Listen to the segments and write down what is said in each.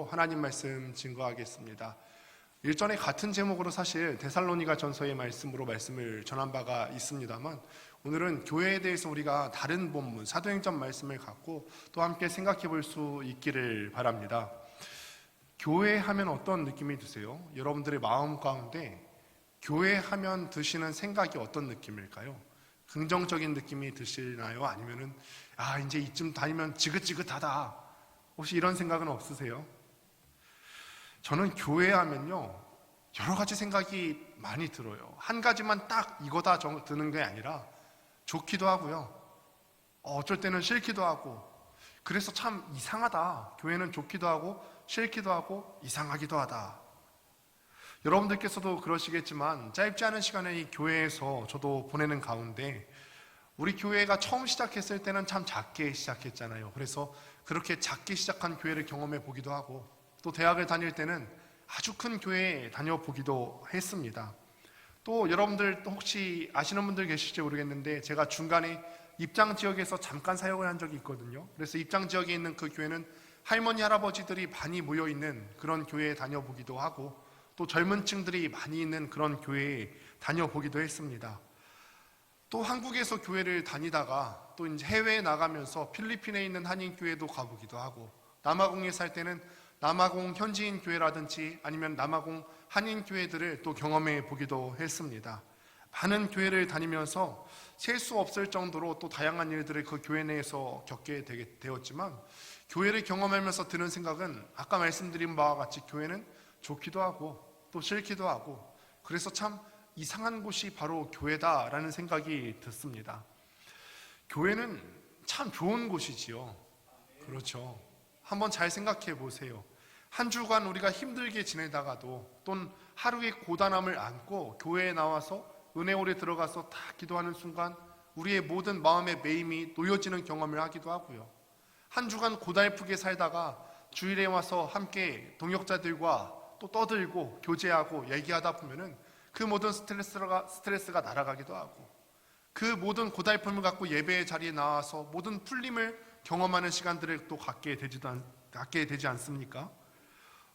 제목으로 하나님 말씀 증거하겠습니다. 일전에 같은 제목으로 사실 데살로니가 전서의 말씀으로 말씀을 전한 바가 있습니다만, 오늘은 교회에 대해서 우리가 다른 본문 사도행전 말씀을 갖고 또 함께 생각해 볼 수 있기를 바랍니다. 교회 하면 어떤 느낌이 드세요? 여러분들의 마음 가운데 교회 하면 드시는 생각이 어떤 느낌일까요? 긍정적인 느낌이 드시나요? 아니면은 이제 이쯤 다니면 지긋지긋하다, 혹시 이런 생각은 없으세요? 저는 교회 하면요, 여러 가지 생각이 많이 들어요. 한 가지만 딱 이거다 드는 게 아니라 좋기도 하고요, 어쩔 때는 싫기도 하고, 그래서 참 이상하다. 교회는 좋기도 하고 싫기도 하고 이상하기도 하다. 여러분들께서도 그러시겠지만 짧지 않은 시간에 이 교회에서 저도 보내는 가운데, 우리 교회가 처음 시작했을 때는 참 작게 시작했잖아요. 그래서 그렇게 작게 시작한 교회를 경험해 보기도 하고, 또 대학을 다닐 때는 아주 큰 교회에 다녀보기도 했습니다. 또 여러분들 혹시 아시는 분들 계실지 모르겠는데, 제가 중간에 입장 지역에서 잠깐 사역을 한 적이 있거든요. 그래서 입장 지역에 있는 그 교회는 할머니 할아버지들이 많이 모여있는 그런 교회에 다녀보기도 하고, 또 젊은 층들이 많이 있는 그런 교회에 다녀보기도 했습니다. 또 한국에서 교회를 다니다가 또 이제 해외에 나가면서 필리핀에 있는 한인교회도 가보기도 하고, 남아공에 살 때는 남아공 현지인 교회라든지 아니면 남아공 한인교회들을 또 경험해 보기도 했습니다. 많은 교회를 다니면서 셀 수 없을 정도로 또 다양한 일들을 그 교회 내에서 겪게 되었지만, 교회를 경험하면서 드는 생각은 아까 말씀드린 바와 같이 교회는 좋기도 하고 또 싫기도 하고, 그래서 참 이상한 곳이 바로 교회다라는 생각이 듣습니다. 교회는 참 좋은 곳이지요. 그렇죠. 한번 잘 생각해 보세요. 한 주간 우리가 힘들게 지내다가도, 또는 하루의 고단함을 안고 교회에 나와서 은혜홀에 들어가서 다 기도하는 순간 우리의 모든 마음의 매임이 놓여지는 경험을 하기도 하고요, 한 주간 고달프게 살다가 주일에 와서 함께 동역자들과 또 떠들고 교제하고 얘기하다 보면은 그 모든 스트레스가 날아가기도 하고, 그 모든 고달픔을 갖고 예배의 자리에 나와서 모든 풀림을 경험하는 시간들을 또 갖게 되지 않습니까?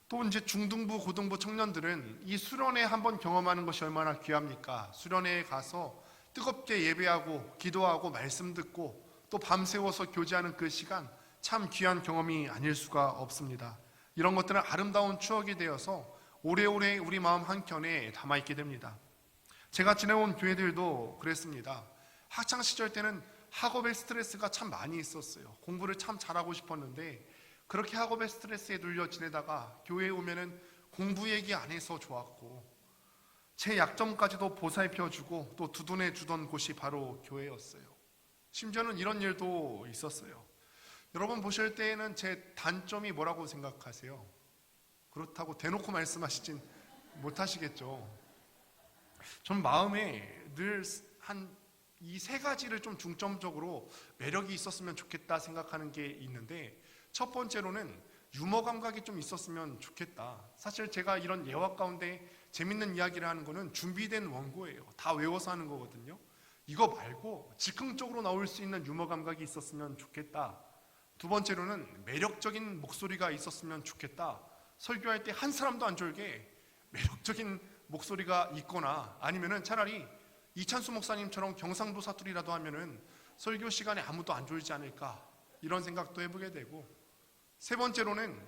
또 이제 중등부, 고등부 청년들은 이 수련회 한번 경험하는 것이 얼마나 귀합니까? 수련회에 가서 뜨겁게 예배하고 기도하고 말씀 듣고 또 밤새워서 교제하는 그 시간, 참 귀한 경험이 아닐 수가 없습니다. 이런 것들은 아름다운 추억이 되어서 오래오래 우리 마음 한켠에 담아있게 됩니다. 제가 지내온 교회들도 그랬습니다. 학창시절 때는 학업의 스트레스가 참 많이 있었어요. 공부를 참 잘하고 싶었는데 그렇게 학업의 스트레스에 눌려 지내다가 교회에 오면은 공부 얘기 안 해서 좋았고, 제 약점까지도 보살펴주고 또 두둔해 주던 곳이 바로 교회였어요. 심지어는 이런 일도 있었어요. 여러분 보실 때에는 제 단점이 뭐라고 생각하세요? 그렇다고 대놓고 말씀하시진 못하시겠죠. 전 마음에 늘 이 세 가지를 좀 중점적으로 매력이 있었으면 좋겠다 생각하는 게 있는데, 첫 번째로는 유머 감각이 좀 있었으면 좋겠다. 사실 제가 이런 예화 가운데 재밌는 이야기를 하는 거는 준비된 원고예요. 다 외워서 하는 거거든요. 이거 말고 즉흥적으로 나올 수 있는 유머 감각이 있었으면 좋겠다. 두 번째로는 매력적인 목소리가 있었으면 좋겠다. 설교할 때 한 사람도 안 졸게 매력적인 목소리가 있거나, 아니면은 차라리 이찬수 목사님처럼 경상도 사투리라도 하면은 설교 시간에 아무도 안 졸지 않을까, 이런 생각도 해보게 되고, 세 번째로는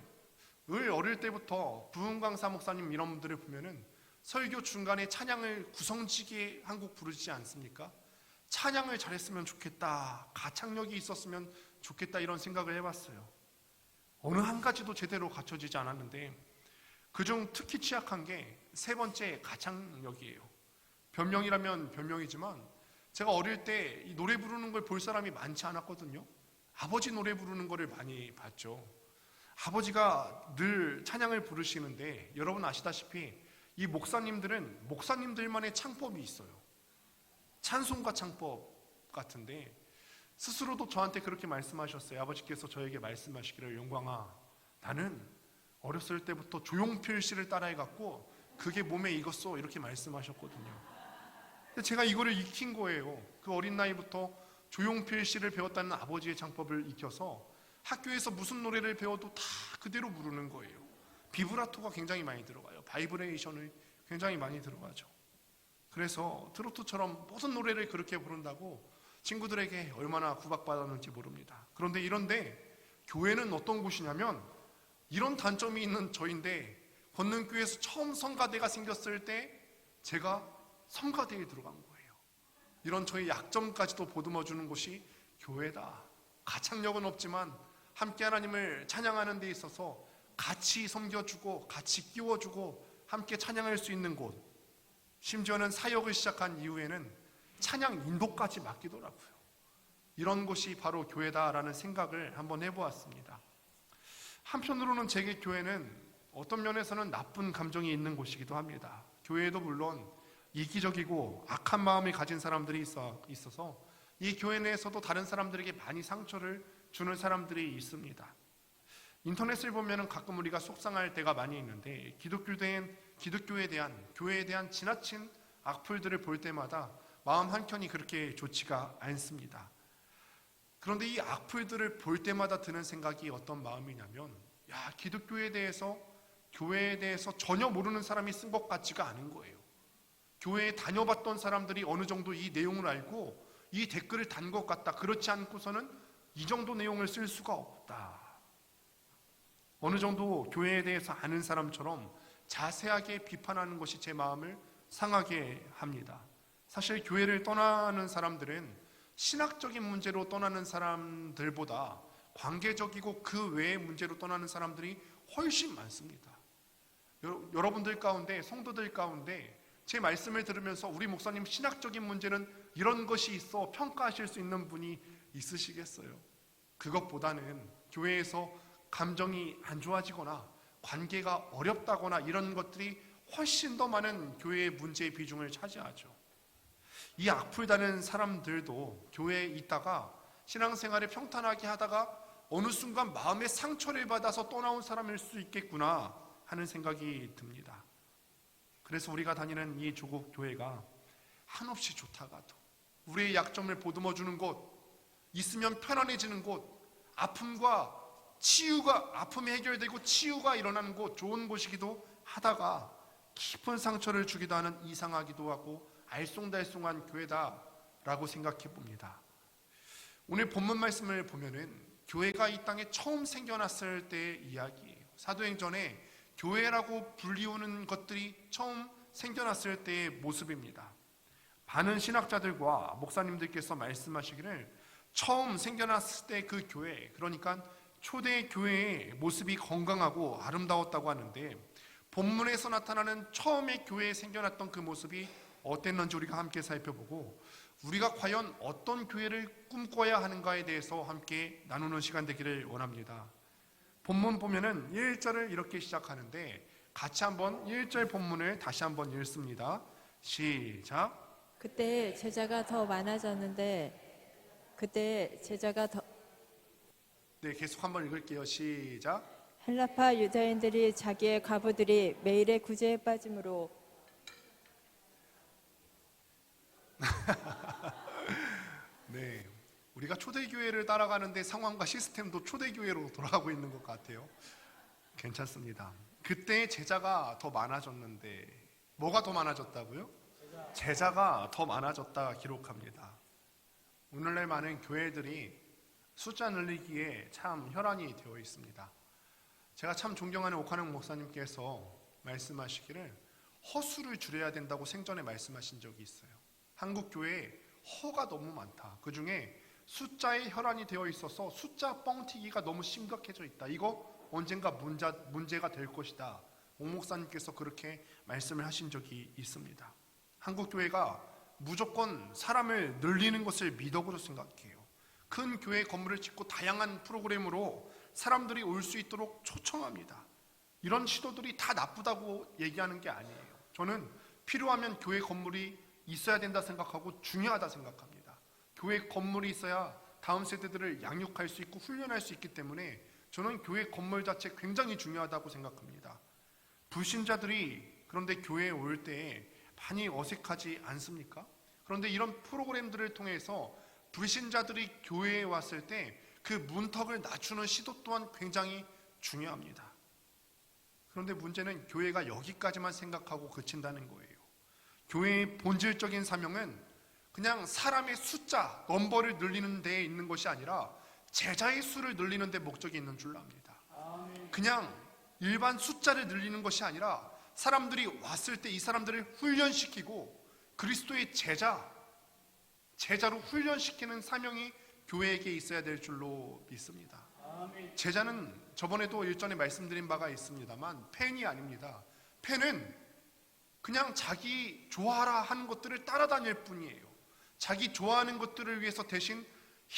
어릴 때부터 부흥강사 목사님 이런 분들을 보면은 설교 중간에 찬양을 구성지게 한 곡 부르지 않습니까? 찬양을 잘했으면 좋겠다, 가창력이 있었으면 좋겠다, 이런 생각을 해봤어요. 어느 한 가지도 제대로 갖춰지지 않았는데, 그중 특히 취약한 게 세 번째 가창력이에요. 변명이라면 변명이지만 제가 어릴 때 이 노래 부르는 걸 볼 사람이 많지 않았거든요. 아버지 노래 부르는 거를 많이 봤죠. 아버지가 늘 찬양을 부르시는데, 여러분 아시다시피 이 목사님들은 목사님들만의 창법이 있어요. 찬송가 창법 같은데, 스스로도 저한테 그렇게 말씀하셨어요. 아버지께서 저에게 말씀하시기를, 영광아, 나는 어렸을 때부터 조용필 씨를 따라해갖고 그게 몸에 익었어, 이렇게 말씀하셨거든요. 근데 제가 이거를 익힌 거예요. 그 어린 나이부터 조용필 씨를 배웠다는 아버지의 창법을 익혀서 학교에서 무슨 노래를 배워도 다 그대로 부르는 거예요. 비브라토가 굉장히 많이 들어가요. 바이브레이션을 굉장히 많이 들어가죠. 그래서 트로트처럼 모든 노래를 그렇게 부른다고 친구들에게 얼마나 구박받았는지 모릅니다. 그런데 이런데 교회는 어떤 곳이냐면 이런 단점이 있는 저인데 권능교회에서 처음 성가대가 생겼을 때 제가 성가대에 들어간 거예요. 이런 저희 약점까지도 보듬어주는 곳이 교회다. 가창력은 없지만 함께 하나님을 찬양하는 데 있어서 같이 섬겨주고 같이 끼워주고 함께 찬양할 수 있는 곳, 심지어는 사역을 시작한 이후에는 찬양 인도까지 맡기더라고요. 이런 곳이 바로 교회다라는 생각을 한번 해보았습니다. 한편으로는 제게 교회는 어떤 면에서는 나쁜 감정이 있는 곳이기도 합니다. 교회도 물론 이기적이고 악한 마음을 가진 사람들이 있어서 이 교회 내에서도 다른 사람들에게 많이 상처를 주는 사람들이 있습니다. 인터넷을 보면 가끔 우리가 속상할 때가 많이 있는데 기독교에 대한, 교회에 대한 지나친 악플들을 볼 때마다 마음 한켠이 그렇게 좋지가 않습니다. 그런데 이 악플들을 볼 때마다 드는 생각이 어떤 마음이냐면, 기독교에 대해서, 교회에 대해서 전혀 모르는 사람이 쓴 것 같지가 않은 거예요. 교회에 다녀봤던 사람들이 어느 정도 이 내용을 알고 이 댓글을 단 것 같다. 그렇지 않고서는 이 정도 내용을 쓸 수가 없다. 어느 정도 교회에 대해서 아는 사람처럼 자세하게 비판하는 것이 제 마음을 상하게 합니다. 사실 교회를 떠나는 사람들은 신학적인 문제로 떠나는 사람들보다 관계적이고 그 외의 문제로 떠나는 사람들이 훨씬 많습니다. 여러분들 가운데, 성도들 가운데 제 말씀을 들으면서 우리 목사님 신학적인 문제는 이런 것이 있어 평가하실 수 있는 분이 있으시겠어요? 그것보다는 교회에서 감정이 안 좋아지거나 관계가 어렵다거나 이런 것들이 훨씬 더 많은 교회의 문제의 비중을 차지하죠. 이 악플 다는 사람들도 교회에 있다가 신앙생활을 평탄하게 하다가 어느 순간 마음의 상처를 받아서 떠나온 사람일 수 있겠구나 하는 생각이 듭니다. 그래서 우리가 다니는 이 조국 교회가 한없이 좋다가도 우리의 약점을 보듬어주는 곳, 있으면 편안해지는 곳, 아픔이 해결되고 치유가 일어나는 곳, 좋은 곳이기도 하다가 깊은 상처를 주기도 하는 이상하기도 하고 알쏭달쏭한 교회다라고 생각해 봅니다. 오늘 본문 말씀을 보면은 교회가 이 땅에 처음 생겨났을 때의 이야기예요. 사도행전에 교회라고 불리우는 것들이 처음 생겨났을 때의 모습입니다. 많은 신학자들과 목사님들께서 말씀하시기를 처음 생겨났을 때 그 교회, 그러니까 초대 교회의 모습이 건강하고 아름다웠다고 하는데, 본문에서 나타나는 처음에 교회에 생겨났던 그 모습이 어땠는지 우리가 함께 살펴보고 우리가 과연 어떤 교회를 꿈꿔야 하는가에 대해서 함께 나누는 시간 되기를 원합니다. 본문 보면은 1절을 이렇게 시작하는데 같이 한번 1절 본문을 다시 한번 읽습니다. 시작. 그때 제자가 더 많아졌는데 네, 계속 한번 읽을게요. 시작. 헬라파 유다인들이 자기의 과부들이 매일의 구제에 빠짐으로 네, 우리가 초대교회를 따라가는데 상황과 시스템도 초대교회로 돌아가고 있는 것 같아요. 괜찮습니다. 그때 제자가 더 많아졌는데 뭐가 더 많아졌다고요? 제자가 더 많아졌다 기록합니다. 오늘날 많은 교회들이 숫자 늘리기에 참 혈안이 되어 있습니다. 제가 참 존경하는 옥한영 목사님께서 말씀하시기를 허수를 줄여야 된다고 생전에 말씀하신 적이 있어요. 한국 교회에 허가 너무 많다. 그 중에 숫자에 혈안이 되어 있어서 숫자 뻥튀기가 너무 심각해져 있다. 이거 언젠가 문제가 될 것이다. 옥 목사님께서 그렇게 말씀을 하신 적이 있습니다. 한국 교회가 무조건 사람을 늘리는 것을 미덕으로 생각해요. 큰 교회 건물을 짓고 다양한 프로그램으로 사람들이 올 수 있도록 초청합니다. 이런 시도들이 다 나쁘다고 얘기하는 게 아니에요. 저는 필요하면 교회 건물이 있어야 된다 생각하고 중요하다 생각합니다. 교회 건물이 있어야 다음 세대들을 양육할 수 있고 훈련할 수 있기 때문에 저는 교회 건물 자체 굉장히 중요하다고 생각합니다. 불신자들이 그런데 교회에 올 때 많이 어색하지 않습니까? 그런데 이런 프로그램들을 통해서 불신자들이 교회에 왔을 때 그 문턱을 낮추는 시도 또한 굉장히 중요합니다. 그런데 문제는 교회가 여기까지만 생각하고 그친다는 거예요. 교회의 본질적인 사명은 그냥 사람의 숫자, 넘버를 늘리는 데에 있는 것이 아니라 제자의 수를 늘리는 데 목적이 있는 줄로 압니다. 그냥 일반 숫자를 늘리는 것이 아니라 사람들이 왔을 때 이 사람들을 훈련시키고 그리스도의 제자로 훈련시키는 사명이 교회에게 있어야 될 줄로 믿습니다. 제자는 저번에도 일전에 말씀드린 바가 있습니다만 팬이 아닙니다. 팬은 그냥 자기 좋아라 하는 것들을 따라다닐 뿐이에요. 자기 좋아하는 것들을 위해서 대신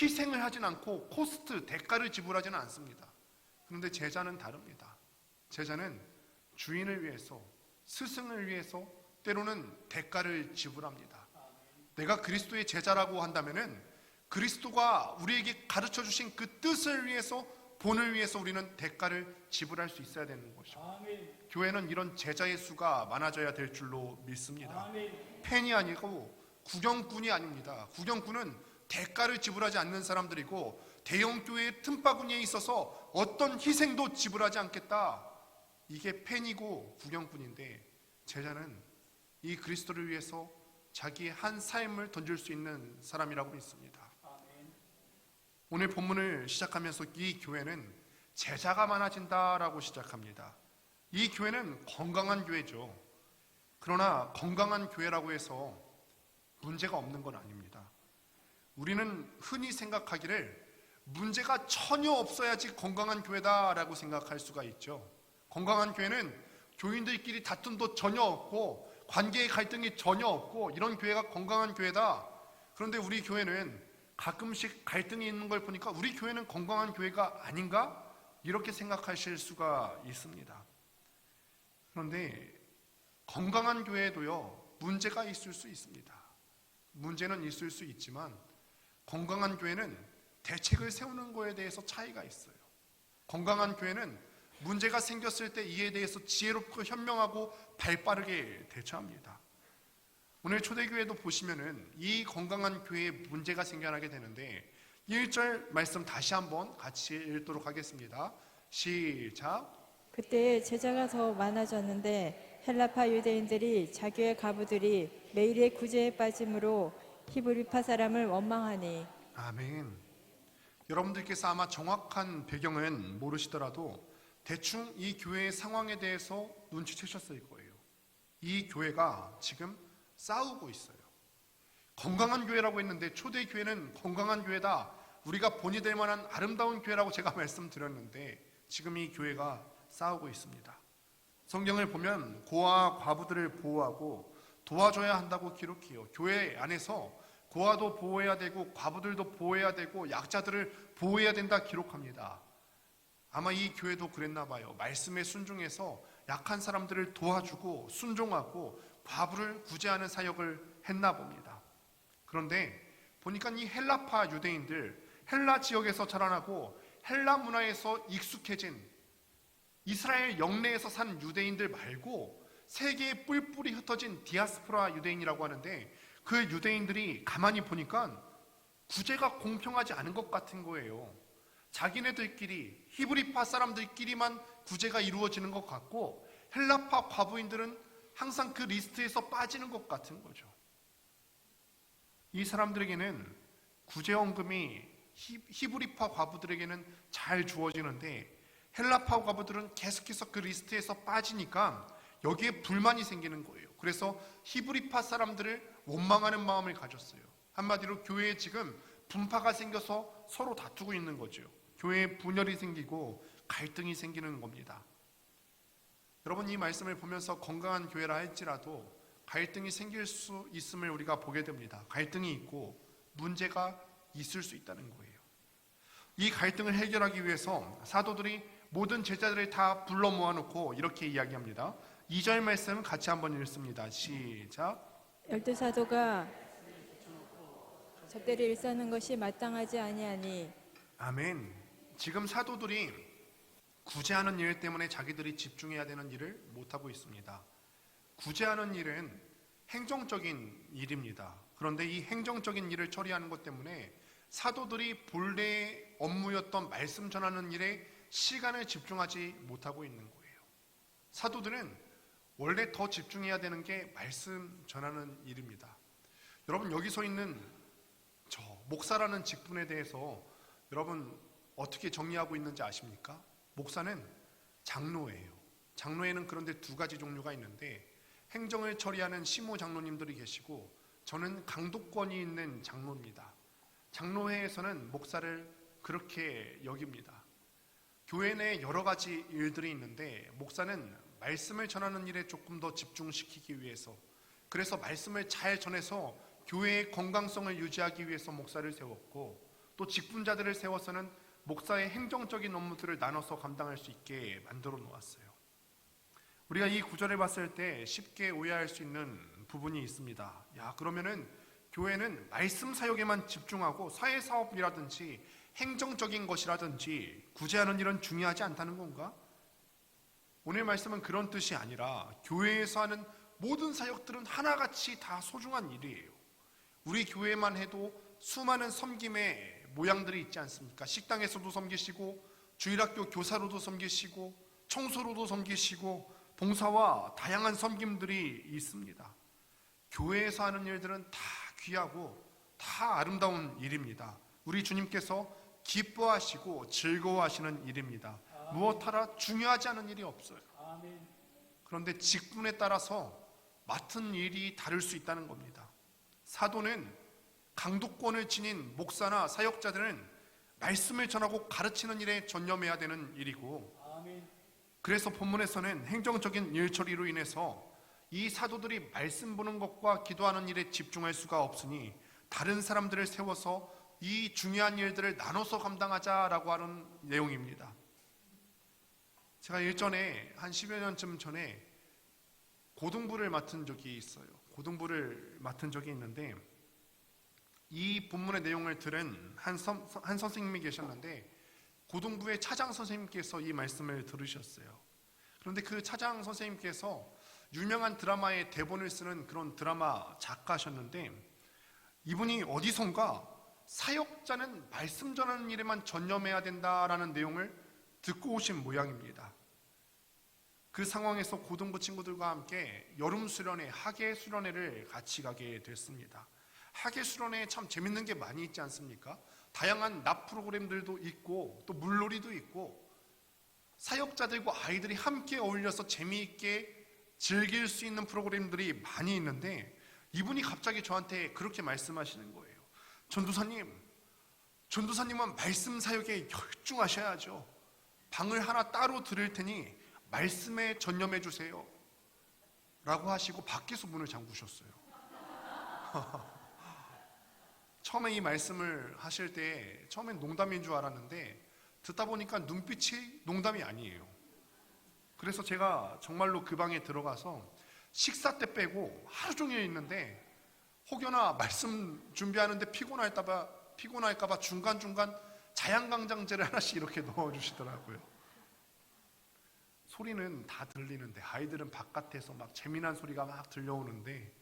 희생을 하진 않고 코스트, 대가를 지불하지는 않습니다. 그런데 제자는 다릅니다. 제자는 주인을 위해서, 스승을 위해서 때로는 대가를 지불합니다. 내가 그리스도의 제자라고 한다면은 그리스도가 우리에게 가르쳐 주신 그 뜻을 위해서, 본을 위해서 우리는 대가를 지불할 수 있어야 되는 것이죠. 교회는 이런 제자의 수가 많아져야 될 줄로 믿습니다. 팬이 아니고 구경꾼이 아닙니다. 구경꾼은 대가를 지불하지 않는 사람들이고 대형 교회의 틈바구니에 있어서 어떤 희생도 지불하지 않겠다. 이게 팬이고 구경꾼인데 제자는 이 그리스도를 위해서 자기의 한 삶을 던질 수 있는 사람이라고 믿습니다. 오늘 본문을 시작하면서 이 교회는 제자가 많아진다라고 시작합니다. 이 교회는 건강한 교회죠. 그러나 건강한 교회라고 해서 문제가 없는 건 아닙니다. 우리는 흔히 생각하기를 문제가 전혀 없어야지 건강한 교회다라고 생각할 수가 있죠. 건강한 교회는 교인들끼리 다툼도 전혀 없고 관계의 갈등이 전혀 없고 이런 교회가 건강한 교회다. 그런데 우리 교회는 가끔씩 갈등이 있는 걸 보니까 우리 교회는 건강한 교회가 아닌가? 이렇게 생각하실 수가 있습니다. 그런데 건강한 교회에도요 문제가 있을 수 있습니다. 문제는 있을 수 있지만 건강한 교회는 대책을 세우는 거에 대해서 차이가 있어요. 건강한 교회는 문제가 생겼을 때 이에 대해서 지혜롭고 현명하고 발빠르게 대처합니다. 오늘 초대교회도 보시면은 이 건강한 교회에 문제가 생겨나게 되는데 1절 말씀 다시 한번 같이 읽도록 하겠습니다. 시작. 그때 제자가 더 많아졌는데 헬라파 유대인들이 자기의 가부들이 매일의 구제에 빠짐으로 히브리파 사람을 원망하니. 아멘. 여러분들께서 아마 정확한 배경은 모르시더라도 대충 이 교회의 상황에 대해서 눈치채셨을 거예요. 이 교회가 지금 싸우고 있어요. 건강한 교회라고 했는데 초대교회는 건강한 교회다, 우리가 본이 될 만한 아름다운 교회라고 제가 말씀드렸는데 지금 이 교회가 싸우고 있습니다. 성경을 보면 고아와 과부들을 보호하고 도와줘야 한다고 기록해요. 교회 안에서 고아도 보호해야 되고 과부들도 보호해야 되고 약자들을 보호해야 된다 기록합니다. 아마 이 교회도 그랬나 봐요. 말씀에 순종해서 약한 사람들을 도와주고 순종하고 과부를 구제하는 사역을 했나 봅니다. 그런데 보니까 이 헬라파 유대인들, 헬라 지역에서 자라나고 헬라 문화에서 익숙해진 이스라엘 영내에서 산 유대인들 말고 세계에 뿔뿔이 흩어진 디아스포라 유대인이라고 하는데 그 유대인들이 가만히 보니까 구제가 공평하지 않은 것 같은 거예요. 자기네들끼리, 히브리파 사람들끼리만 구제가 이루어지는 것 같고 헬라파 과부인들은 항상 그 리스트에서 빠지는 것 같은 거죠. 이 사람들에게는 구제원금이 히브리파 과부들에게는 잘 주어지는데 헬라파 과부들은 계속해서 그 리스트에서 빠지니까 여기에 불만이 생기는 거예요. 그래서 히브리파 사람들을 원망하는 마음을 가졌어요. 한마디로 교회에 지금 분파가 생겨서 서로 다투고 있는 거죠. 교회에 분열이 생기고 갈등이 생기는 겁니다. 여러분, 이 말씀을 보면서 건강한 교회라 할지라도 갈등이 생길 수 있음을 우리가 보게 됩니다. 갈등이 있고 문제가 있을 수 있다는 거예요. 이 갈등을 해결하기 위해서 사도들이 모든 제자들을 다 불러 모아놓고 이렇게 이야기합니다. 2절 말씀 같이 한번 읽습니다. 시작. 12사도가 접대를 일삼는 것이 마땅하지 아니하니. 아멘. 지금 사도들이 구제하는 일 때문에 자기들이 집중해야 되는 일을 못하고 있습니다. 구제하는 일은 행정적인 일입니다. 그런데 이 행정적인 일을 처리하는 것 때문에 사도들이 본래의 업무였던 말씀 전하는 일에 시간을 집중하지 못하고 있는 거예요. 사도들은 원래 더 집중해야 되는 게 말씀 전하는 일입니다. 여러분, 여기서 있는 저 목사라는 직분에 대해서 여러분 어떻게 정리하고 있는지 아십니까? 목사는 장로예요. 장로에는 그런데 두 가지 종류가 있는데, 행정을 처리하는 시무 장로님들이 계시고, 저는 강독권이 있는 장로입니다. 장로회에서는 목사를 그렇게 여깁니다. 교회 내에 여러 가지 일들이 있는데, 목사는 말씀을 전하는 일에 조금 더 집중시키기 위해서, 그래서 말씀을 잘 전해서 교회의 건강성을 유지하기 위해서 목사를 세웠고, 또 직분자들을 세워서는 목사의 행정적인 업무들을 나눠서 감당할 수 있게 만들어 놓았어요. 우리가 이 구절을 봤을 때 쉽게 오해할 수 있는 부분이 있습니다. 야, 그러면은 교회는 말씀 사역에만 집중하고 사회사업이라든지 행정적인 것이라든지 구제하는 일은 중요하지 않다는 건가? 오늘 말씀은 그런 뜻이 아니라 교회에서 하는 모든 사역들은 하나같이 다 소중한 일이에요. 우리 교회만 해도 수많은 섬김의 모양들이 있지 않습니까? 식당에서도 섬기시고, 주일학교 교사로도 섬기시고, 청소로도 섬기시고, 봉사와 다양한 섬김들이 있습니다. 교회에서 하는 일들은 다 귀하고 다 아름다운 일입니다. 우리 주님께서 기뻐하시고 즐거워하시는 일입니다. 무엇 하나 중요하지 않은 일이 없어요. 그런데 직분에 따라서 맡은 일이 다를 수 있다는 겁니다. 사도는 강독권을 지닌 목사나 사역자들은 말씀을 전하고 가르치는 일에 전념해야 되는 일이고, 그래서 본문에서는 행정적인 일 처리로 인해서 이 사도들이 말씀 보는 것과 기도하는 일에 집중할 수가 없으니 다른 사람들을 세워서 이 중요한 일들을 나눠서 감당하자라고 하는 내용입니다. 제가 일전에 한 10여 년쯤 전에 고등부를 맡은 적이 있어요. 고등부를 맡은 적이 있는데, 이 본문의 내용을 들은 한 선생님이 계셨는데, 고등부의 차장 선생님께서 이 말씀을 들으셨어요. 그런데 그 차장 선생님께서 유명한 드라마의 대본을 쓰는 그런 드라마 작가셨는데, 이분이 어디선가 사역자는 말씀 전하는 일에만 전념해야 된다라는 내용을 듣고 오신 모양입니다. 그 상황에서 고등부 친구들과 함께 여름 수련회, 학예 수련회를 같이 가게 됐습니다. 학예 수련회에 참 재밌는 게 많이 있지 않습니까? 다양한 낮 프로그램들도 있고, 또 물놀이도 있고, 사역자들과 아이들이 함께 어울려서 재미있게 즐길 수 있는 프로그램들이 많이 있는데, 이분이 갑자기 저한테 그렇게 말씀하시는 거예요. 전도사님은 말씀 사역에 열중하셔야죠. 방을 하나 따로 드릴 테니 말씀에 전념해 주세요 라고 하시고 밖에서 문을 잠그셨어요. 처음에 이 말씀을 하실 때 처음엔 농담인 줄 알았는데, 듣다 보니까 눈빛이 농담이 아니에요. 그래서 제가 정말로 그 방에 들어가서 식사 때 빼고 하루 종일 있는데, 혹여나 말씀 준비하는데 피곤할까봐 중간중간 자양강장제를 하나씩 이렇게 넣어주시더라고요. 소리는 다 들리는데 아이들은 바깥에서 막 재미난 소리가 막 들려오는데,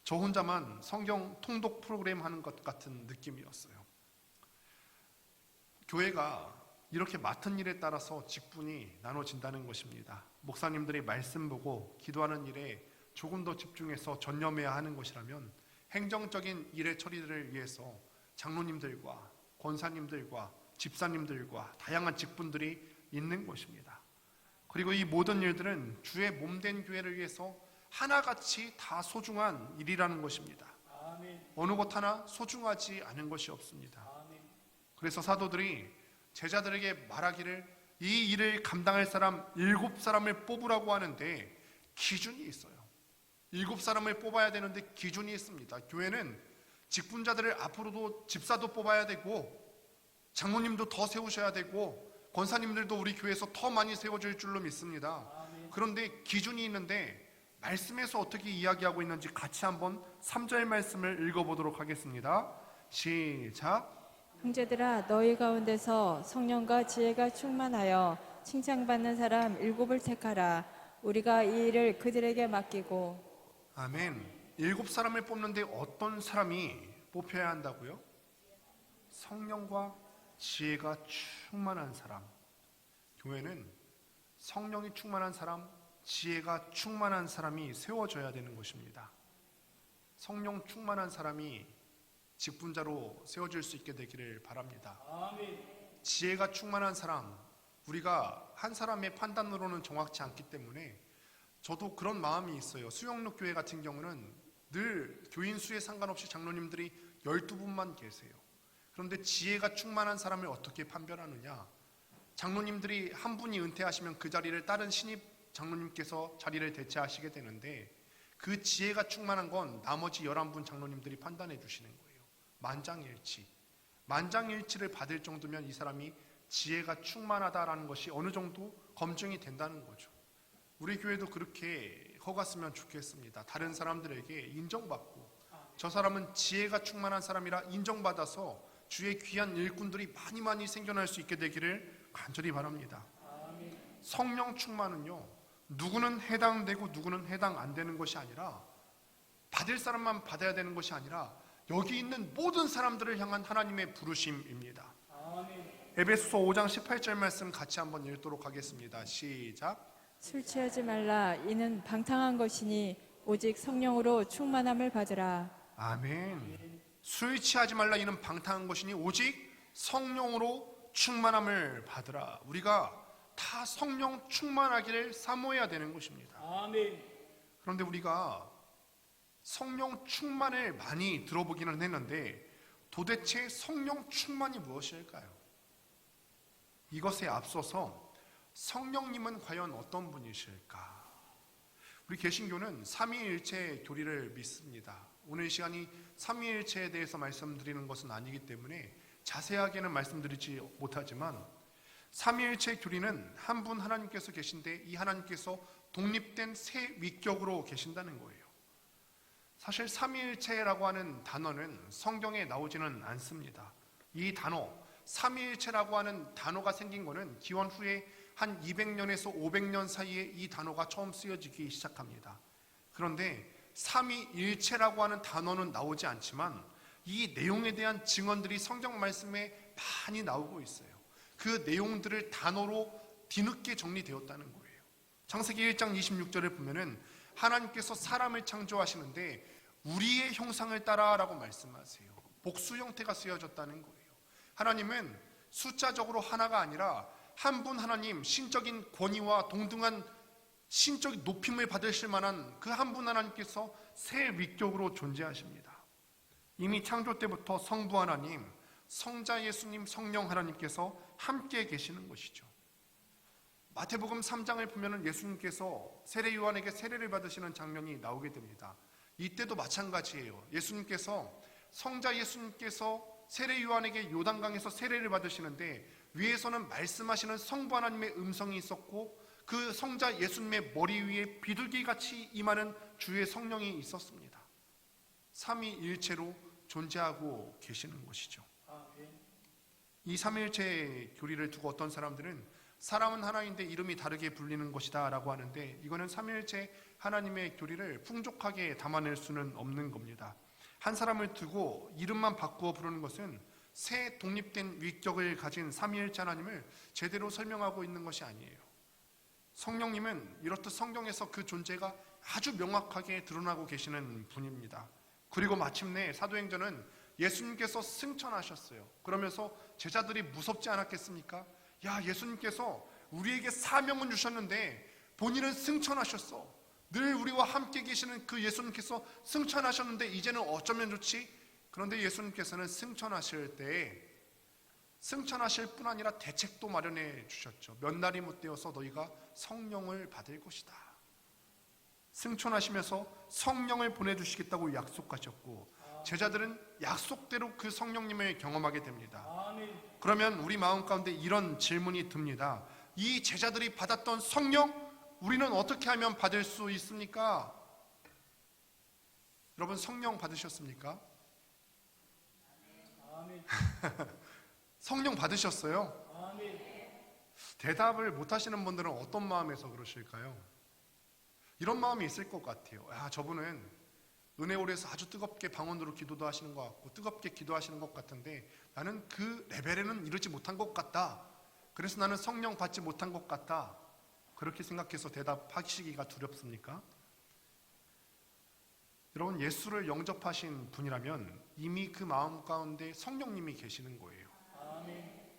저 혼자만 성경 통독 프로그램 하는 것 같은 느낌이었어요. 교회가 이렇게 맡은 일에 따라서 직분이 나눠진다는 것입니다. 목사님들이 말씀 보고 기도하는 일에 조금 더 집중해서 전념해야 하는 것이라면, 행정적인 일의 처리를 위해서 장로님들과 권사님들과 집사님들과 다양한 직분들이 있는 것입니다. 그리고 이 모든 일들은 주의 몸된 교회를 위해서 하나같이 다 소중한 일이라는 것입니다. 어느 것 하나 소중하지 않은 것이 없습니다. 그래서 사도들이 제자들에게 말하기를, 이 일을 감당할 사람 7사람을 뽑으라고 하는데 기준이 있어요. 7사람을 뽑아야 되는데 기준이 있습니다. 교회는 직분자들을 앞으로도 집사도 뽑아야 되고, 장로님도 더 세우셔야 되고, 권사님들도 우리 교회에서 더 많이 세워질 줄로 믿습니다. 그런데 기준이 있는데, 말씀에서 어떻게 이야기하고 있는지 같이 한번 3절 말씀을 읽어보도록 하겠습니다. 시작. 형제들아, 너희 가운데서 성령과 지혜가 충만하여 칭찬받는 사람 7을 택하라. 우리가 이 일을 그들에게 맡기고. 아멘. 7사람을 뽑는데 어떤 사람이 뽑혀야 한다고요? 성령과 지혜가 충만한 사람. 교회는 성령이 충만한 사람, 지혜가 충만한 사람이 세워져야 되는 것입니다. 성령 충만한 사람이 직분자로 세워질 수 있게 되기를 바랍니다. 지혜가 충만한 사람, 우리가 한 사람의 판단으로는 정확치 않기 때문에 저도 그런 마음이 있어요. 수영록 교회 같은 경우는 늘 교인 수에 상관없이 장로님들이 12분만 계세요. 그런데 지혜가 충만한 사람을 어떻게 판별하느냐? 장로님들이 한 분이 은퇴하시면 그 자리를 다른 신입 장로님께서 자리를 대체하시게 되는데, 그 지혜가 충만한 건 나머지 11분 장로님들이 판단해 주시는 거예요. 만장일치. 만장일치를 받을 정도면 이 사람이 지혜가 충만하다라는 것이 어느 정도 검증이 된다는 거죠. 우리 교회도 그렇게 허갔으면 좋겠습니다. 다른 사람들에게 인정받고, 저 사람은 지혜가 충만한 사람이라 인정받아서 주의 귀한 일꾼들이 많이 생겨날 수 있게 되기를 간절히 바랍니다. 성령 충만은요, 누구는 해당되고 누구는 해당 안 되는 것이 아니라, 받을 사람만 받아야 되는 것이 아니라 여기 있는 모든 사람들을 향한 하나님의 부르심입니다. 에베소서 5장 18절 말씀 같이 한번 읽도록 하겠습니다. 시작. 술 취하지 말라. 이는 방탕한 것이니 오직 성령으로 충만함을 받으라. 아멘. 술 취하지 말라. 이는 방탕한 것이니 오직 성령으로 충만함을 받으라. 우리가 다 성령 충만하기를 사모해야 되는 것입니다. 아멘. 그런데 우리가 성령 충만을 많이 들어보기는 했는데 도대체 성령 충만이 무엇일까요? 이것에 앞서서 성령님은 과연 어떤 분이실까? 우리 개신교는 삼위일체 교리를 믿습니다. 오늘 시간이 삼위일체에 대해서 말씀드리는 것은 아니기 때문에 자세하게는 말씀드리지 못하지만, 삼위일체 교리는 한 분 하나님께서 계신데 이 하나님께서 독립된 세 위격으로 계신다는 거예요. 사실 삼위일체라고 하는 단어는 성경에 나오지는 않습니다. 이 단어, 삼위일체라고 하는 단어가 생긴 것은 기원 후에 한 200년에서 500년 사이에 이 단어가 처음 쓰여지기 시작합니다. 그런데 삼위일체라고 하는 단어는 나오지 않지만 이 내용에 대한 증언들이 성경 말씀에 많이 나오고 있어요. 그 내용들을 단어로 뒤늦게 정리되었다는 거예요. 창세기 1장 26절에 보면은 하나님께서 사람을 창조하시는데 우리의 형상을 따라라고 말씀하세요. 복수 형태가 쓰여졌다는 거예요. 하나님은 숫자적으로 하나가 아니라 한 분 하나님, 신적인 권위와 동등한 신적 높임을 받으실 만한 그 한 분 하나님께서 세 위격으로 존재하십니다. 이미 창조 때부터 성부 하나님, 성자 예수님, 성령 하나님께서 함께 계시는 것이죠. 마태복음 3장을 보면 예수님께서 세례 요한에게 세례를 받으시는 장면이 나오게 됩니다. 이때도 마찬가지예요. 성자 예수님께서 세례 요한에게 요단강에서 세례를 받으시는데 위에서는 말씀하시는 성부 하나님의 음성이 있었고 그 성자 예수님의 머리 위에 비둘기같이 임하는 주의 성령이 있었습니다. 삼위일체로 존재하고 계시는 것이죠. 이 삼위일체 교리를 두고 어떤 사람들은 사람은 하나인데 이름이 다르게 불리는 것이다 라고 하는데, 이거는 삼위일체 하나님의 교리를 풍족하게 담아낼 수는 없는 겁니다. 한 사람을 두고 이름만 바꾸어 부르는 것은 새 독립된 위격을 가진 삼위일체 하나님을 제대로 설명하고 있는 것이 아니에요. 성령님은 이렇듯 성경에서 그 존재가 아주 명확하게 드러나고 계시는 분입니다. 그리고 마침내 사도행전은 예수님께서 승천하셨어요. 그러면서 제자들이 무섭지 않았겠습니까? 야, 예수님께서 우리에게 사명은 주셨는데 본인은 승천하셨어. 늘 우리와 함께 계시는 그 예수님께서 승천하셨는데 이제는 어쩌면 좋지? 그런데 예수님께서는 승천하실 때에 승천하실 뿐 아니라 대책도 마련해 주셨죠. 몇 날이 못되어서 너희가 성령을 받을 것이다. 승천하시면서 성령을 보내주시겠다고 약속하셨고 제자들은 약속대로 그 성령님을 경험하게 됩니다. 그러면 우리 마음 가운데 이런 질문이 듭니다. 이 제자들이 받았던 성령, 우리는 어떻게 하면 받을 수 있습니까? 여러분 성령 받으셨습니까? 성령 받으셨어요? 대답을 못하시는 분들은 어떤 마음에서 그러실까요? 이런 마음이 있을 것 같아요. 저분은 은혜홀에서 아주 뜨겁게 방언으로 기도도 하시는 것 같고 뜨겁게 기도하시는 것 같은데 나는 그 레벨에는 이르지 못한 것 같다. 그래서 나는 성령 받지 못한 것 같다. 그렇게 생각해서 대답하시기가 두렵습니까? 여러분, 예수를 영접하신 분이라면 이미 그 마음 가운데 성령님이 계시는 거예요.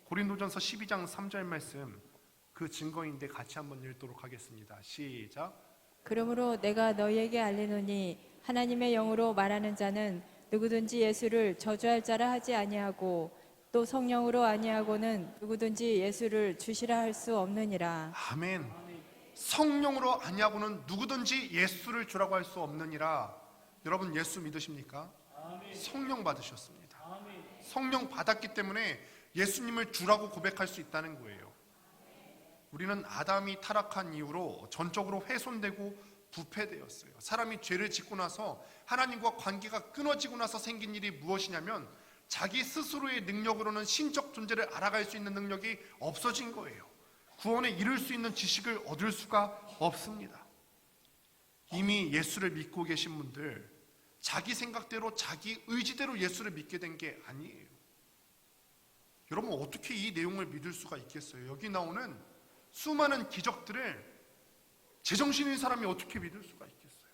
고린도전서 12장 3절 말씀, 그 증거인데 같이 한번 읽도록 하겠습니다. 시작. 그러므로 내가 너희에게 알리노니 하나님의 영으로 말하는 자는 누구든지 예수를 저주할 자라 하지 아니하고 또 성령으로 아니하고는 누구든지 예수를 주시라 할 수 없느니라. 아멘. 성령으로 아니하고는 누구든지 예수를 주라고 할 수 없느니라. 여러분, 예수 믿으십니까? 성령 받으셨습니다. 성령 받았기 때문에 예수님을 주라고 고백할 수 있다는 거예요. 우리는 아담이 타락한 이후로 전적으로 훼손되고 부패되었어요. 사람이 죄를 짓고 나서 하나님과 관계가 끊어지고 나서 생긴 일이 무엇이냐면 자기 스스로의 능력으로는 신적 존재를 알아갈 수 있는 능력이 없어진 거예요. 구원에 이를 수 있는 지식을 얻을 수가 없습니다. 이미 예수를 믿고 계신 분들, 자기 생각대로 자기 의지대로 예수를 믿게 된 게 아니에요. 여러분, 어떻게 이 내용을 믿을 수가 있겠어요? 여기 나오는 수많은 기적들을 제정신인 사람이 어떻게 믿을 수가 있겠어요?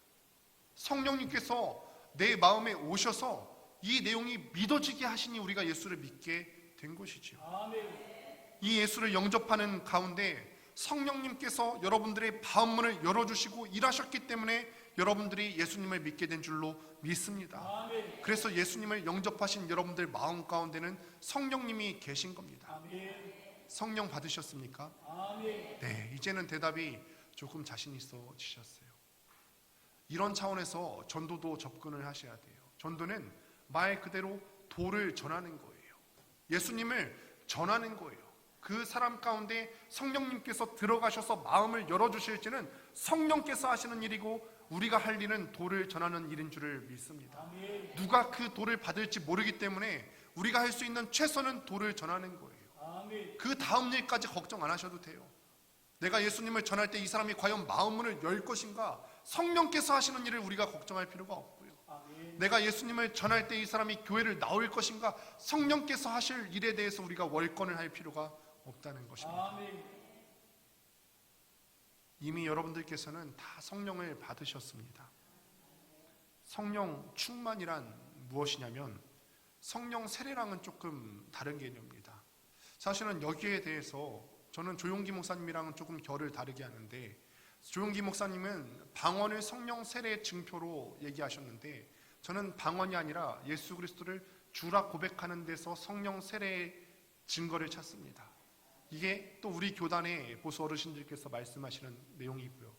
성령님께서 내 마음에 오셔서 이 내용이 믿어지게 하시니 우리가 예수를 믿게 된 것이지요. 이 예수를 영접하는 가운데 성령님께서 여러분들의 마음문을 열어주시고 일하셨기 때문에 여러분들이 예수님을 믿게 된 줄로 믿습니다. 그래서 예수님을 영접하신 여러분들 마음 가운데는 성령님이 계신 겁니다. 성령 받으셨습니까? 네, 이제는 대답이 조금 자신 있어지셨어요. 이런 차원에서 전도도 접근을 하셔야 돼요. 전도는 말 그대로 도를 전하는 거예요. 예수님을 전하는 거예요. 그 사람 가운데 성령님께서 들어가셔서 마음을 열어주실지는 성령께서 하시는 일이고 우리가 할 일은 도를 전하는 일인 줄을 믿습니다. 누가 그 도를 받을지 모르기 때문에 우리가 할 수 있는 최선은 도를 전하는 거예요. 그 다음 일까지 걱정 안 하셔도 돼요. 내가 예수님을 전할 때 이 사람이 과연 마음문을 열 것인가, 성령께서 하시는 일을 우리가 걱정할 필요가 없고요. 내가 예수님을 전할 때 이 사람이 교회를 나올 것인가, 성령께서 하실 일에 대해서 우리가 월권을 할 필요가 없다는 것입니다. 이미 여러분들께서는 다 성령을 받으셨습니다. 성령 충만이란 무엇이냐면 성령 세례랑은 조금 다른 개념입니다. 사실은 여기에 대해서 저는 조용기 목사님이랑은 조금 결을 다르게 하는데, 조용기 목사님은 방언을 성령 세례의 증표로 얘기하셨는데 저는 방언이 아니라 예수 그리스도를 주라 고백하는 데서 성령 세례의 증거를 찾습니다. 이게 또 우리 교단의 보수 어르신들께서 말씀하시는 내용이고요.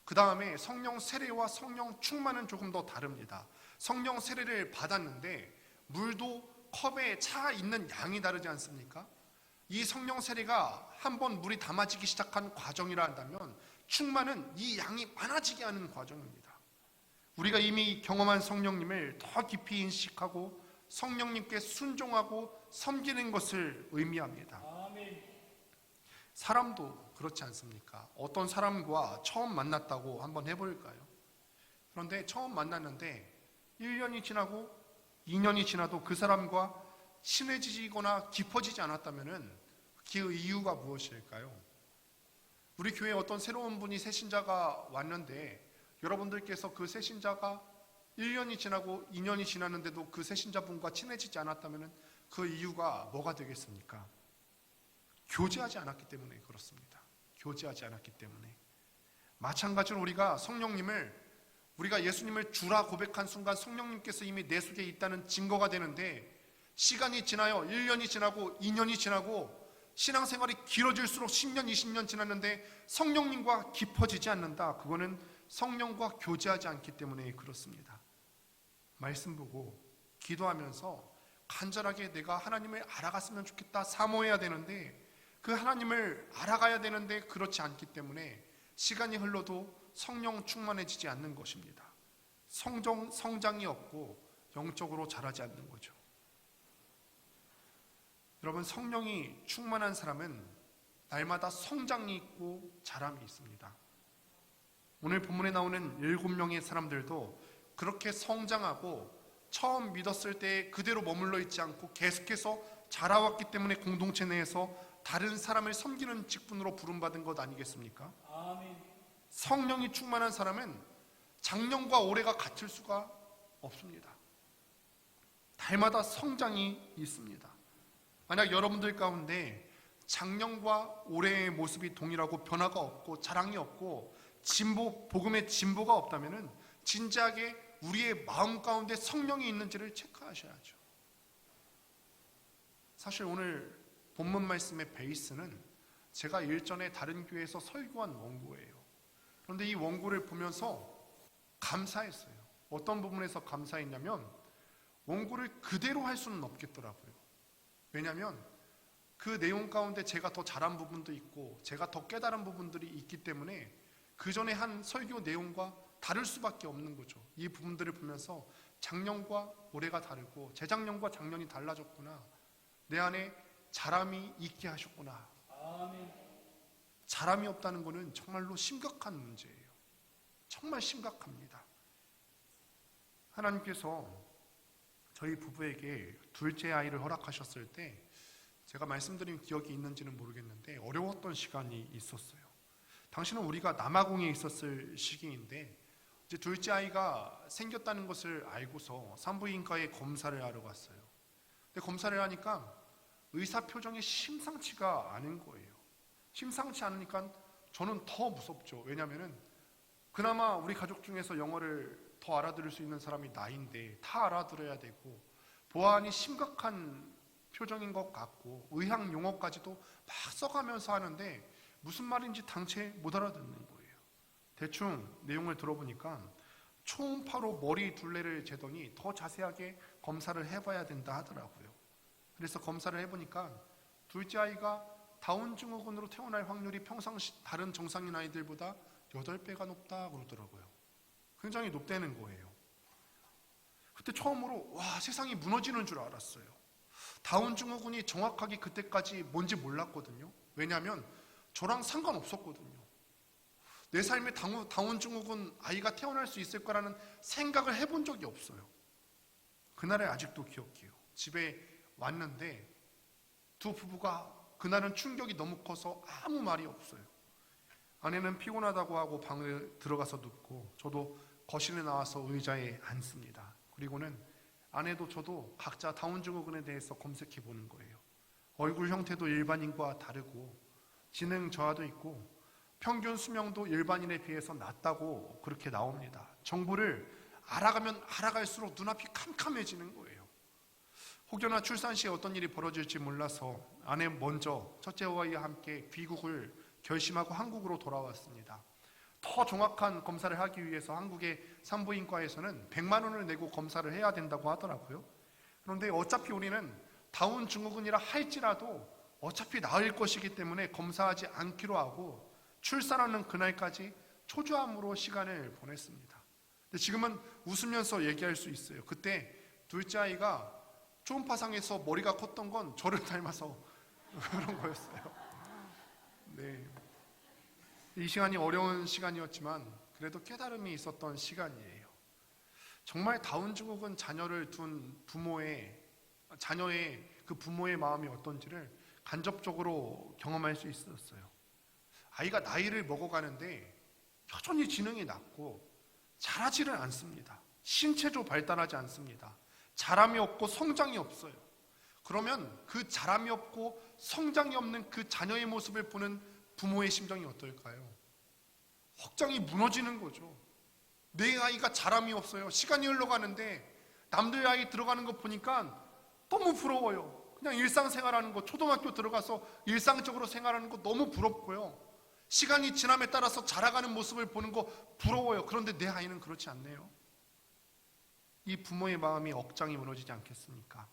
그 다음에 성령 세례와 성령 충만은 조금 더 다릅니다. 성령 세례를 받았는데 물도 컵에 차 있는 양이 다르지 않습니까? 이 성령 세례가 한번 물이 담아지기 시작한 과정이라 한다면 충만은 이 양이 많아지게 하는 과정입니다. 우리가 이미 경험한 성령님을 더 깊이 인식하고 성령님께 순종하고 섬기는 것을 의미합니다. 사람도 그렇지 않습니까? 어떤 사람과 처음 만났다고 한번 해볼까요? 그런데 처음 만났는데 1년이 지나고 2년이 지나도 그 사람과 친해지거나 깊어지지 않았다면 그 이유가 무엇일까요? 우리 교회에 어떤 새로운 분이 새신자가 왔는데 여러분들께서 그 새신자가 1년이 지나고 2년이 지났는데도 그 새신자분과 친해지지 않았다면 그 이유가 뭐가 되겠습니까? 교제하지 않았기 때문에 그렇습니다. 교제하지 않았기 때문에. 마찬가지로 우리가 우리가 예수님을 주라 고백한 순간 성령님께서 이미 내 속에 있다는 증거가 되는데, 시간이 지나요. 1년이 지나고 2년이 지나고 신앙생활이 길어질수록 10년, 20년 지났는데 성령님과 깊어지지 않는다. 그거는 성령과 교제하지 않기 때문에 그렇습니다. 말씀 보고 기도하면서 간절하게 내가 하나님을 알아갔으면 좋겠다 사모해야 되는데, 그 하나님을 알아가야 되는데 그렇지 않기 때문에 시간이 흘러도 성령 충만해지지 않는 것입니다. 성장이 없고 영적으로 자라지 않는 거죠. 여러분, 성령이 충만한 사람은 날마다 성장이 있고 자람이 있습니다. 오늘 본문에 나오는 7명의 사람들도 그렇게 성장하고 처음 믿었을 때 그대로 머물러 있지 않고 계속해서 자라왔기 때문에 공동체 내에서 다른 사람을 섬기는 직분으로 부름받은 것 아니겠습니까? 성령이 충만한 사람은 작년과 올해가 같을 수가 없습니다. 달마다 성장이 있습니다. 만약 여러분들 가운데 작년과 올해의 모습이 동일하고 변화가 없고 자랑이 없고 복음의 진보가 없다면 진지하게 우리의 마음 가운데 성령이 있는지를 체크하셔야죠. 사실 오늘 본문 말씀의 베이스는 제가 일전에 다른 교회에서 설교한 원고예요. 그런데 이 원고를 보면서 감사했어요. 어떤 부분에서 감사했냐면 원고를 그대로 할 수는 없겠더라고요. 왜냐하면 그 내용 가운데 제가 더 잘한 부분도 있고 제가 더 깨달은 부분들이 있기 때문에 그 전에 한 설교 내용과 다를 수밖에 없는 거죠. 이 부분들을 보면서 작년과 올해가 다르고 재작년과 작년이 달라졌구나. 내 안에 자람이 있게 하셨구나. 자람이 없다는 것은 정말로 심각한 문제예요. 정말 심각합니다. 하나님께서 저희 부부에게 둘째 아이를 허락하셨을 때 제가 말씀드린 기억이 있는지는 모르겠는데 어려웠던 시간이 있었어요. 당시는 우리가 남아공에 있었을 시기인데 이제 둘째 아이가 생겼다는 것을 알고서 산부인과에 검사를 하러 갔어요. 근데 검사를 하니까 의사 표정이 심상치가 않은 거예요. 심상치 않으니까 저는 더 무섭죠. 왜냐하면 그나마 우리 가족 중에서 영어를 더 알아들을 수 있는 사람이 나인데 다 알아들어야 되고 보안이 심각한 표정인 것 같고 의학 용어까지도 막 써가면서 하는데 무슨 말인지 당최 못 알아듣는 거예요. 대충 내용을 들어보니까 초음파로 머리 둘레를 재더니 더 자세하게 검사를 해봐야 된다 하더라고요. 그래서 검사를 해보니까 둘째 아이가 다운 증후군으로 태어날 확률이 평상시 다른 정상인 아이들보다 8배가 높다 그러더라고요. 굉장히 높다는 거예요. 그때 처음으로 와, 세상이 무너지는 줄 알았어요. 다운 증후군이 정확하게 그때까지 뭔지 몰랐거든요. 왜냐하면 저랑 상관없었거든요. 내 삶에 다운 증후군 아이가 태어날 수 있을 거라는 생각을 해본 적이 없어요. 그날을 아직도 기억해요. 집에 왔는데 두 부부가 그날은 충격이 너무 커서 아무 말이 없어요. 아내는 피곤하다고 하고 방에 들어가서 눕고 저도 거실에 나와서 의자에 앉습니다. 그리고는 아내도 저도 각자 다운 증후군에 대해서 검색해 보는 거예요. 얼굴 형태도 일반인과 다르고 지능 저하도 있고 평균 수명도 일반인에 비해서 낮다고 그렇게 나옵니다. 정보를 알아가면 알아갈수록 눈앞이 캄캄해지는 거예요. 혹여나 출산 시에 어떤 일이 벌어질지 몰라서 아내 먼저 첫째와 함께 귀국을 결심하고 한국으로 돌아왔습니다. 더 정확한 검사를 하기 위해서 한국의 산부인과에서는 100만 원을 내고 검사를 해야 된다고 하더라고요. 그런데 어차피 우리는 다운 증후군이라 할지라도 어차피 나을 것이기 때문에 검사하지 않기로 하고 출산하는 그날까지 초조함으로 시간을 보냈습니다. 근데 지금은 웃으면서 얘기할 수 있어요. 그때 둘째 아이가 초음파상에서 머리가 컸던 건 저를 닮아서 그런 거였어요. 네. 이 시간이 어려운 시간이었지만 그래도 깨달음이 있었던 시간이에요. 정말 다운 증후군 자녀를 둔 자녀의 그 부모의 마음이 어떤지를 간접적으로 경험할 수 있었어요. 아이가 나이를 먹어가는데 여전히 지능이 낮고 자라지를 않습니다. 신체도 발달하지 않습니다. 자람이 없고 성장이 없어요. 그러면 그 자람이 없고 성장이 없는 그 자녀의 모습을 보는 부모의 심정이 어떨까요? 확장이 무너지는 거죠. 내 아이가 자람이 없어요. 시간이 흘러가는데 남들 아이 들어가는 거 보니까 너무 부러워요. 그냥 일상생활하는 거, 초등학교 들어가서 일상적으로 생활하는 거 너무 부럽고요. 시간이 지남에 따라서 자라가는 모습을 보는 거 부러워요. 그런데 내 아이는 그렇지 않네요. 이 부모의 마음이 억장이 무너지지 않겠습니까?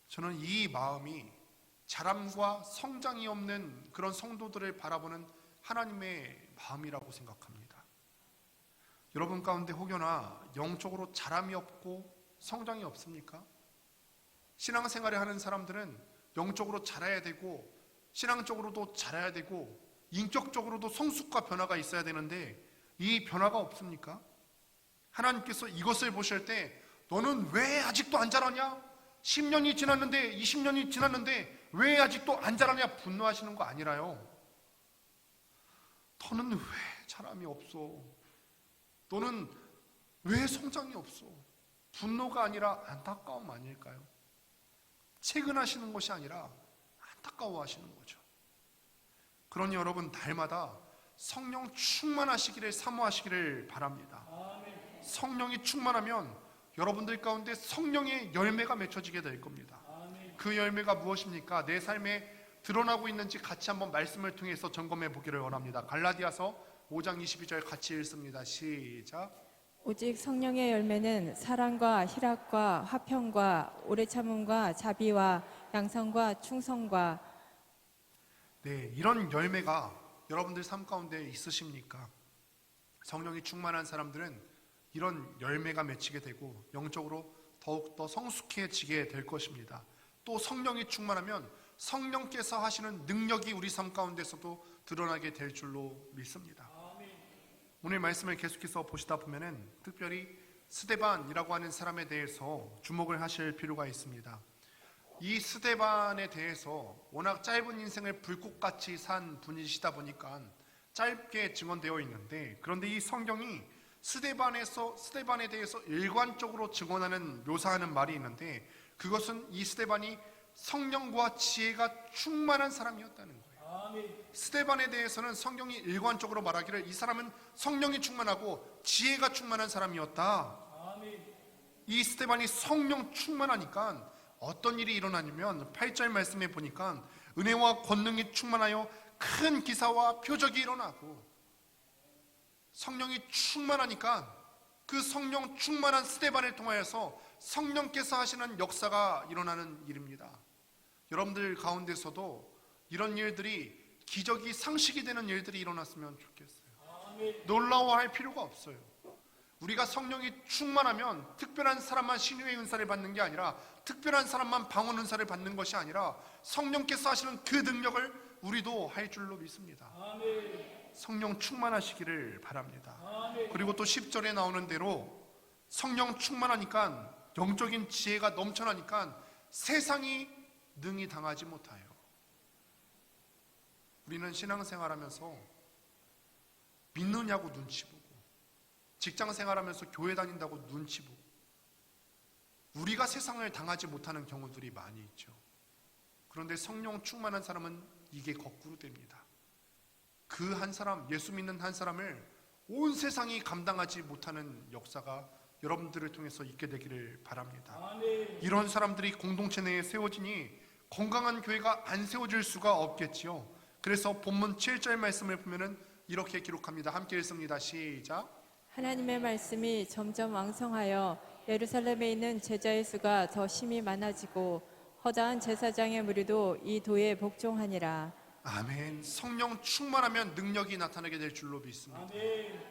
저는 이 마음이 자람과 성장이 없는 그런 성도들을 바라보는 하나님의 마음이라고 생각합니다. 여러분 가운데 혹여나 영적으로 자람이 없고 성장이 없습니까? 신앙생활을 하는 사람들은 영적으로 자라야 되고 신앙적으로도 자라야 되고 인격적으로도 성숙과 변화가 있어야 되는데 이 변화가 없습니까? 하나님께서 이것을 보실 때 너는 왜 아직도 안 자라냐? 10년이 지났는데 20년이 지났는데 왜 아직도 안 자라냐 분노하시는 거 아니라요. 너는 왜 자람이 없어? 너는 왜 성장이 없어? 분노가 아니라 안타까움 아닐까요? 채근하시는 것이 아니라 안타까워하시는 거죠. 그러니 여러분 날마다 성령 충만하시기를 사모하시기를 바랍니다. 성령이 충만하면 여러분들 가운데 성령의 열매가 맺혀지게 될 겁니다. 그 열매가 무엇입니까? 내 삶에 드러나고 있는지 같이 한번 말씀을 통해서 점검해 보기를 원합니다. 갈라디아서 5장 22절 같이 읽습니다. 시작. 오직 성령의 열매는 사랑과 희락과 화평과 오래 참음과 자비와 양선과 충성과. 네, 이런 열매가 여러분들 삶 가운데 있으십니까? 성령이 충만한 사람들은 이런 열매가 맺히게 되고 영적으로 더욱더 성숙해지게 될 것입니다. 또 성령이 충만하면 성령께서 하시는 능력이 우리 삶 가운데서도 드러나게 될 줄로 믿습니다. 오늘 말씀을 계속해서 보시다 보면은 특별히 스데반이라고 하는 사람에 대해서 주목을 하실 필요가 있습니다. 이 스데반에 대해서 워낙 짧은 인생을 불꽃같이 산 분이시다 보니까 짧게 증언되어 있는데, 그런데 이 성경이 스데반에 대해서 일관적으로 증언하는 묘사하는 말이 있는데, 그것은 이 스데반이 성령과 지혜가 충만한 사람이었다는 거예요. 스데반에 대해서는 성경이 일관적으로 말하기를 이 사람은 성령이 충만하고 지혜가 충만한 사람이었다. 이 스데반이 성령 충만하니까 어떤 일이 일어나냐면 8절 말씀에 보니까 은혜와 권능이 충만하여 큰 기사와 표적이 일어나고, 성령이 충만하니까 그 성령 충만한 스데반을 통하여서 성령께서 하시는 역사가 일어나는 일입니다. 여러분들 가운데서도 이런 일들이 기적이 상식이 되는 일들이 일어났으면 좋겠어요. 놀라워할 필요가 없어요. 우리가 성령이 충만하면 특별한 사람만 신유의 은사를 받는 게 아니라, 특별한 사람만 방언 은사를 받는 것이 아니라 성령께서 하시는 그 능력을 우리도 할 줄로 믿습니다. 성령 충만하시기를 바랍니다. 그리고 또 10절에 나오는 대로 성령 충만하니까, 영적인 지혜가 넘쳐나니까 세상이 능히 당하지 못하여. 우리는 신앙생활하면서 믿느냐고 눈치 보고, 직장생활하면서 교회 다닌다고 눈치 보고, 우리가 세상을 당하지 못하는 경우들이 많이 있죠. 그런데 성령 충만한 사람은 이게 거꾸로 됩니다. 그 한 사람, 예수 믿는 한 사람을 온 세상이 감당하지 못하는 역사가 여러분들을 통해서 있게 되기를 바랍니다. 이런 사람들이 공동체 내에 세워지니 건강한 교회가 안 세워질 수가 없겠지요. 그래서 본문 7절 말씀을 보면은 이렇게 기록합니다. 함께 읽습니다. 시작. 하나님의 말씀이 점점 왕성하여 예루살렘에 있는 제자의 수가 더 심히 많아지고 허다한 제사장의 무리도 이 도에 복종하니라. 아멘. 성령 충만하면 능력이 나타나게 될 줄로 믿습니다.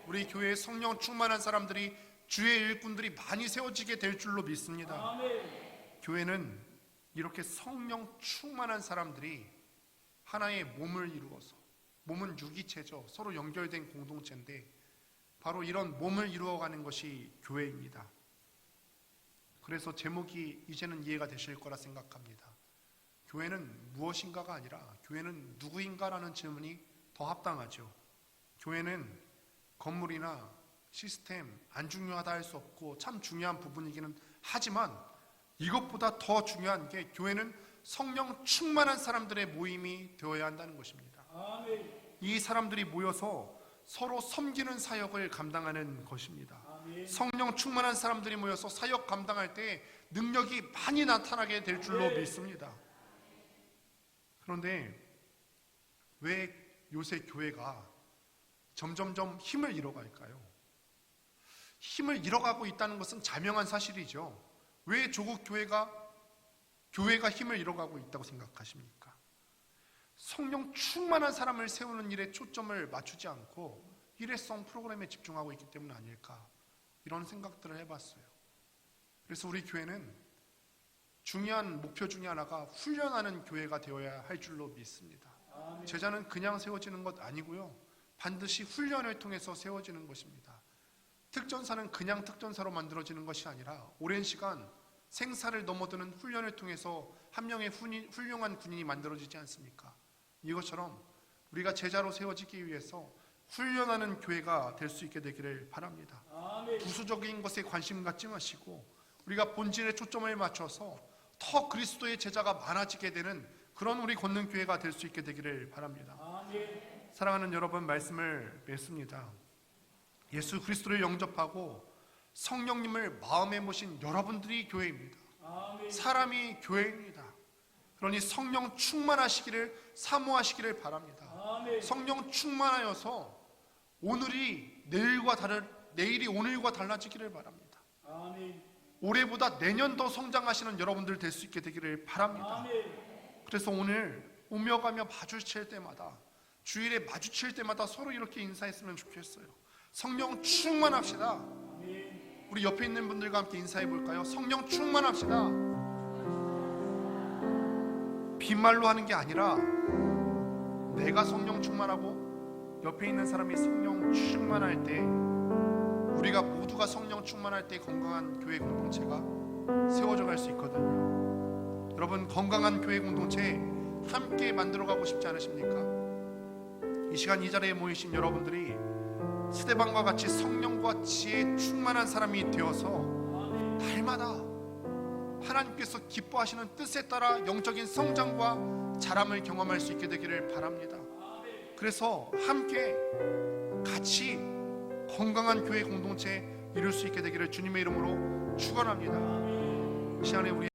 우리 교회에 성령 충만한 사람들이, 주의 일꾼들이 많이 세워지게 될 줄로 믿습니다. 교회는 이렇게 성령 충만한 사람들이 하나의 몸을 이루어서, 몸은 유기체죠. 서로 연결된 공동체인데 바로 이런 몸을 이루어가는 것이 교회입니다. 그래서 제목이 이제는 이해가 되실 거라 생각합니다. 교회는 무엇인가가 아니라 교회는 누구인가라는 질문이 더 합당하죠. 교회는 건물이나 시스템 안 중요하다 할 수 없고 참 중요한 부분이기는 하지만, 이것보다 더 중요한 게 교회는 성령 충만한 사람들의 모임이 되어야 한다는 것입니다. 이 사람들이 모여서 서로 섬기는 사역을 감당하는 것입니다. 성령 충만한 사람들이 모여서 사역 감당할 때 능력이 많이 나타나게 될 줄로 믿습니다. 그런데 왜 요새 교회가 점점점 힘을 잃어갈까요? 힘을 잃어가고 있다는 것은 자명한 사실이죠. 왜 조국 교회가 힘을 잃어가고 있다고 생각하십니까? 성령 충만한 사람을 세우는 일에 초점을 맞추지 않고 일회성 프로그램에 집중하고 있기 때문 아닐까, 이런 생각들을 해봤어요. 그래서 우리 교회는 중요한 목표 중에 하나가 훈련하는 교회가 되어야 할 줄로 믿습니다. 제자는 그냥 세워지는 것 아니고요, 반드시 훈련을 통해서 세워지는 것입니다. 특전사는 그냥 특전사로 만들어지는 것이 아니라 오랜 시간 생사를 넘어드는 훈련을 통해서 한 명의 훌륭한 군인이 만들어지지 않습니까? 이것처럼 우리가 제자로 세워지기 위해서 훈련하는 교회가 될 수 있게 되기를 바랍니다. 부수적인 것에 관심 갖지 마시고 우리가 본질에 초점을 맞춰서 더 그리스도의 제자가 많아지게 되는 그런 우리 걷는 교회가 될 수 있게 되기를 바랍니다. 사랑하는 여러분, 말씀을 맺습니다. 예수 그리스도를 영접하고 성령님을 마음에 모신 여러분들이 교회입니다. 사람이 교회입니다. 그러니 성령 충만하시기를 사모하시기를 바랍니다. 성령 충만하여서 내일이 오늘과 달라지기를 바랍니다. 올해보다 내년 더 성장하시는 여러분들 될 수 있게 되기를 바랍니다. 그래서 오늘 오며 가며 마주칠 때마다, 주일에 마주칠 때마다 서로 이렇게 인사했으면 좋겠어요. 성령 충만합시다. 우리 옆에 있는 분들과 함께 인사해 볼까요? 성령 충만합시다. 빈말로 하는 게 아니라 내가 성령 충만하고 옆에 있는 사람이 성령 충만할 때, 우리가 모두가 성령 충만할 때 건강한 교회 공동체가 세워져 갈 수 있거든요. 여러분, 건강한 교회 공동체 함께 만들어가고 싶지 않으십니까? 이 시간 이 자리에 모이신 여러분들이 스데반과 같이 성령과 지혜에 충만한 사람이 되어서 날마다 하나님께서 기뻐하시는 뜻에 따라 영적인 성장과 자람을 경험할 수 있게 되기를 바랍니다. 그래서 함께 같이 건강한 교회 공동체 이룰 수 있게 되기를 주님의 이름으로 축원합니다. 이 시간에 우리